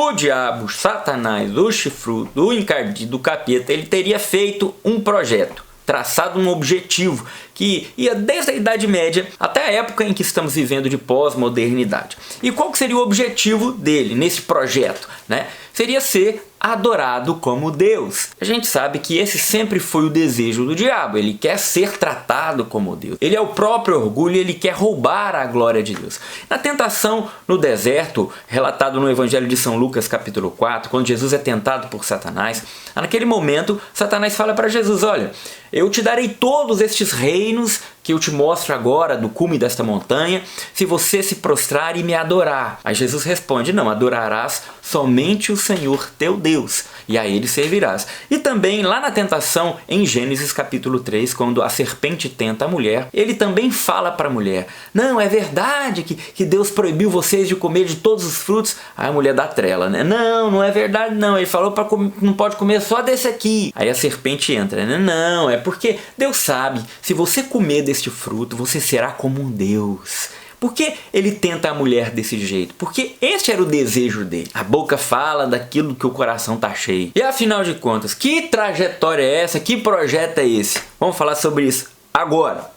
O diabo, Satanás, o chifrudo, o encardido, o capeta, ele teria feito um projeto, traçado um objetivo que ia desde a Idade Média até a época em que estamos vivendo de pós-modernidade. E qual que seria o objetivo dele nesse projeto, né? Seria ser adorado como Deus. A gente sabe que esse sempre foi o desejo do diabo. Ele quer ser tratado como Deus. Ele é o próprio orgulho e ele quer roubar a glória de Deus. Na tentação no deserto, relatado no Evangelho de São Lucas capítulo 4, quando Jesus é tentado por Satanás, naquele momento Satanás fala para Jesus: olha, eu te darei todos estes reinos que eu te mostro agora do cume desta montanha, se você se prostrar e me adorar. Aí Jesus responde: não, adorarás somente o Senhor teu Deus, e a ele servirás. E também lá na tentação, em Gênesis capítulo 3, quando a serpente tenta a mulher, ele também fala para a mulher: não, é verdade que Deus proibiu vocês de comer de todos os frutos. Aí a mulher dá trela, né? Não, não é verdade não, ele falou para não pode comer só desse aqui. Aí a serpente entra, né? Não, é porque Deus sabe, se você comer deste fruto, você será como um Deus. Por que ele tenta a mulher desse jeito? Porque este era o desejo dele. A boca fala daquilo que o coração está cheio. E afinal de contas, que trajetória é essa? Que projeto é esse? Vamos falar sobre isso agora.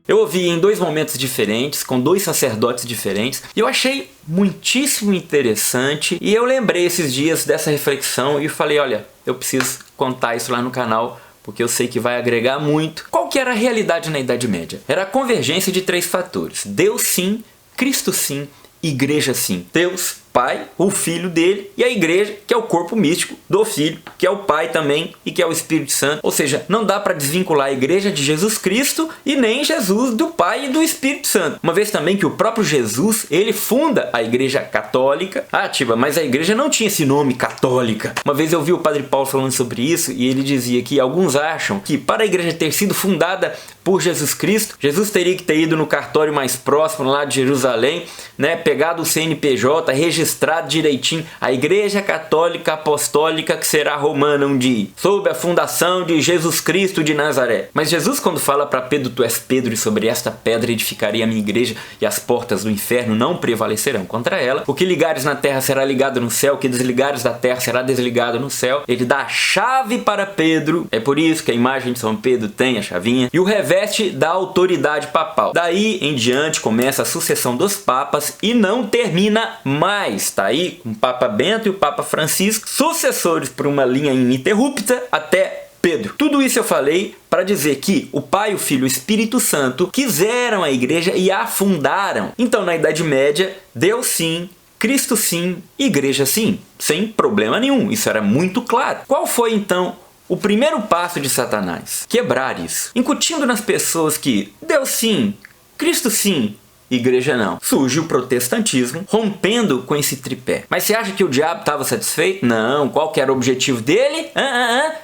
Eu ouvi em dois momentos diferentes, com dois sacerdotes diferentes, e eu achei muitíssimo interessante. E eu lembrei esses dias dessa reflexão e falei: olha, eu preciso contar isso lá no canal, porque eu sei que vai agregar muito. Qual que era a realidade na Idade Média? Era a convergência de três fatores: Deus sim, Cristo sim, Igreja sim. Deus, Pai, o Filho dele, e a Igreja, que é o corpo místico do Filho, que é o Pai também e que é o Espírito Santo. Ou seja, não dá para desvincular a Igreja de Jesus Cristo e nem Jesus do Pai e do Espírito Santo. Uma vez também que o próprio Jesus, ele funda a Igreja Católica. Ah, Tiba, mas a Igreja não tinha esse nome, Católica. Uma vez eu vi o Padre Paulo falando sobre isso e ele dizia que alguns acham que para a Igreja ter sido fundada por Jesus Cristo, Jesus teria que ter ido no cartório mais próximo lá de Jerusalém, né, pegado o CNPJ, registrado direitinho a Igreja Católica Apostólica que será romana um dia, sob a fundação de Jesus Cristo de Nazaré. Mas Jesus, quando fala para Pedro: tu és Pedro, e sobre esta pedra edificarei a minha igreja, e as portas do inferno não prevalecerão contra ela. O que ligares na terra será ligado no céu, o que desligares da terra será desligado no céu. Ele dá a chave para Pedro. É por isso que a imagem de São Pedro tem a chavinha, e o reveste da autoridade papal. Daí em diante começa a sucessão dos papas e não termina mais. Está aí com o Papa Bento e o Papa Francisco, sucessores por uma linha ininterrupta até Pedro. Tudo isso eu falei para dizer que o Pai, o Filho e o Espírito Santo quiseram a Igreja e a fundaram. Então na Idade Média, Deus sim, Cristo sim, Igreja sim, sem problema nenhum. Isso era muito claro. Qual foi então o primeiro passo de Satanás? Quebrar isso, incutindo nas pessoas que Deus sim, Cristo sim, Igreja não. Surge o protestantismo, rompendo com esse tripé. Mas você acha que o diabo estava satisfeito? Não. Qual que era o objetivo dele?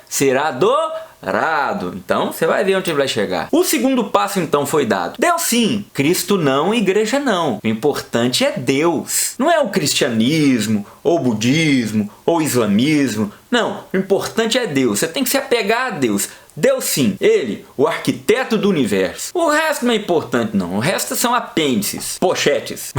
Ser adorado. Então você vai ver onde ele vai chegar. O segundo passo então foi dado. Deus sim, Cristo não, Igreja não. O importante é Deus. Não é o cristianismo, ou o budismo, ou o islamismo. Não, o importante é Deus. Você tem que se apegar a Deus. Deus sim, ele, o arquiteto do universo. O resto não é importante não, o resto são apêndices, pochetes,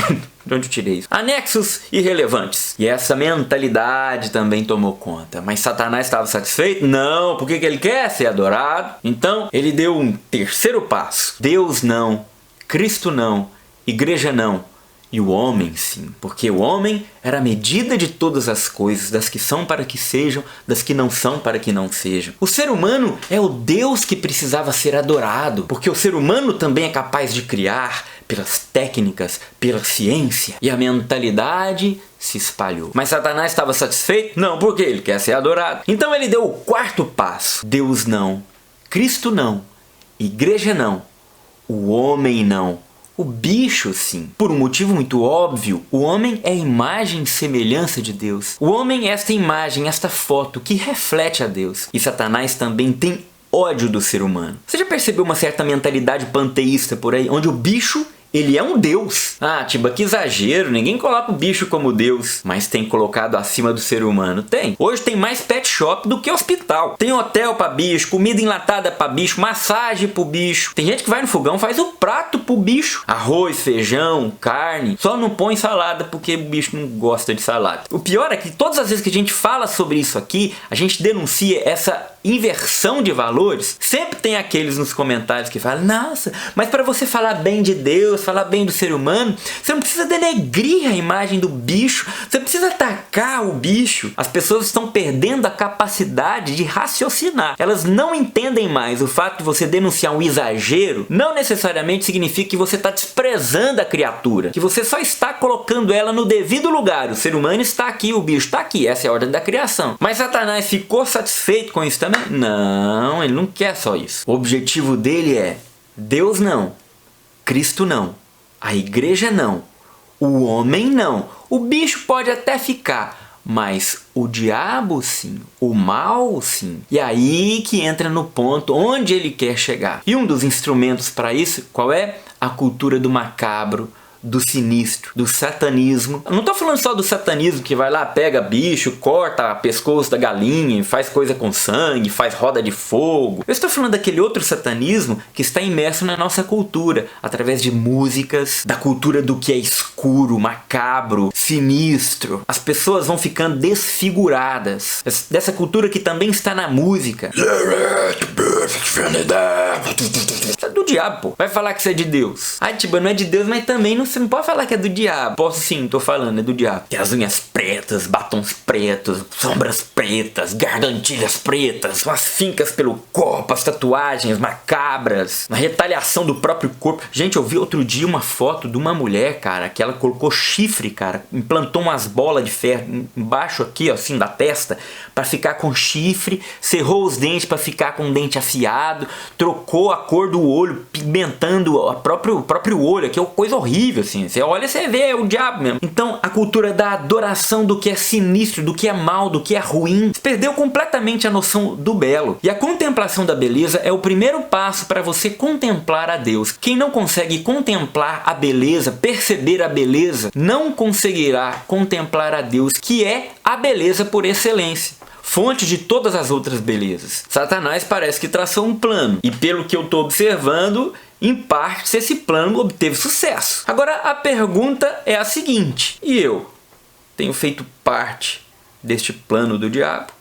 de onde eu tirei isso? Anexos irrelevantes. E essa mentalidade também tomou conta. Mas Satanás estava satisfeito? Não, porque que ele quer ser adorado. Então ele deu um terceiro passo. Deus não, Cristo não, Igreja não. E o homem sim, porque o homem era a medida de todas as coisas, das que são para que sejam, das que não são para que não sejam. O ser humano é o Deus que precisava ser adorado, porque o ser humano também é capaz de criar pelas técnicas, pela ciência, e a mentalidade se espalhou. Mas Satanás estava satisfeito? Não, porque ele quer ser adorado. Então ele deu o quarto passo. Deus não, Cristo não, Igreja não, o homem não. O bicho sim. Por um motivo muito óbvio, o homem é a imagem e semelhança de Deus. O homem é esta imagem, esta foto que reflete a Deus. E Satanás também tem ódio do ser humano. Você já percebeu uma certa mentalidade panteísta por aí, onde o bicho Ele é um deus. Ah, Tiba, que exagero. Ninguém coloca o bicho como deus. Mas tem colocado acima do ser humano? Tem. Hoje tem mais pet shop do que hospital. Tem hotel pra bicho, comida enlatada pra bicho, massagem pro bicho. Tem gente que vai no fogão, faz o prato pro bicho. Arroz, feijão, carne. Só não põe salada porque o bicho não gosta de salada. O pior é que todas as vezes que a gente fala sobre isso aqui, a gente denuncia essa inversão de valores. Sempre tem aqueles nos comentários que falam: nossa, mas para você falar bem de Deus, falar bem do ser humano, você não precisa denegrir a imagem do bicho, você precisa atacar o bicho. As pessoas estão perdendo a capacidade de raciocinar. Elas não entendem mais o fato de você denunciar um exagero não necessariamente significa que você está desprezando a criatura, que você só está colocando ela no devido lugar. O ser humano está aqui, o bicho está aqui, essa é a ordem da criação. Mas Satanás ficou satisfeito com isso também? Não, ele não quer só isso. O objetivo dele é: Deus não, Cristo não, a igreja não, o homem não. O bicho pode até ficar, mas o diabo sim, o mal sim. E aí que entra no ponto onde ele quer chegar. E um dos instrumentos para isso, qual é? A cultura do macabro, do sinistro, do satanismo. Eu não tô falando só do satanismo que vai lá, pega bicho, corta o pescoço da galinha, faz coisa com sangue, faz roda de fogo. Eu estou falando daquele outro satanismo que está imerso na nossa cultura, através de músicas, da cultura do que é escuro, macabro, sinistro. As pessoas vão ficando desfiguradas. Dessa cultura que também está na música. Isso é do diabo, pô. Vai falar que isso é de Deus. Ah, Tiba, não é de Deus, mas também você não pode falar que é do diabo. Posso sim, tô falando, é do diabo. Tem as unhas pretas, batons pretos, sombras pretas, gargantilhas pretas, umas fincas pelo corpo, as tatuagens macabras, uma retaliação do próprio corpo. Gente, eu vi outro dia uma foto de uma mulher, cara, que ela colocou chifre, cara, implantou umas bolas de ferro embaixo aqui, ó, assim, da testa, pra ficar com chifre, cerrou os dentes pra ficar com o dente afiado, trocou a cor do olho, pigmentando o próprio olho, que é uma coisa horrível, assim. Você olha e você vê, é o diabo mesmo. Então, a cultura da adoração do que é sinistro, do que é mal, do que é ruim, perdeu completamente a noção do belo. E a contemplação da beleza é o primeiro passo para você contemplar a Deus. Quem não consegue contemplar a beleza, perceber a beleza, não conseguirá contemplar a Deus, que é a beleza por excelência, fonte de todas as outras belezas. Satanás parece que traçou um plano, e pelo que eu estou observando, em parte esse plano obteve sucesso. Agora a pergunta é a seguinte: e eu tenho feito parte deste plano do diabo?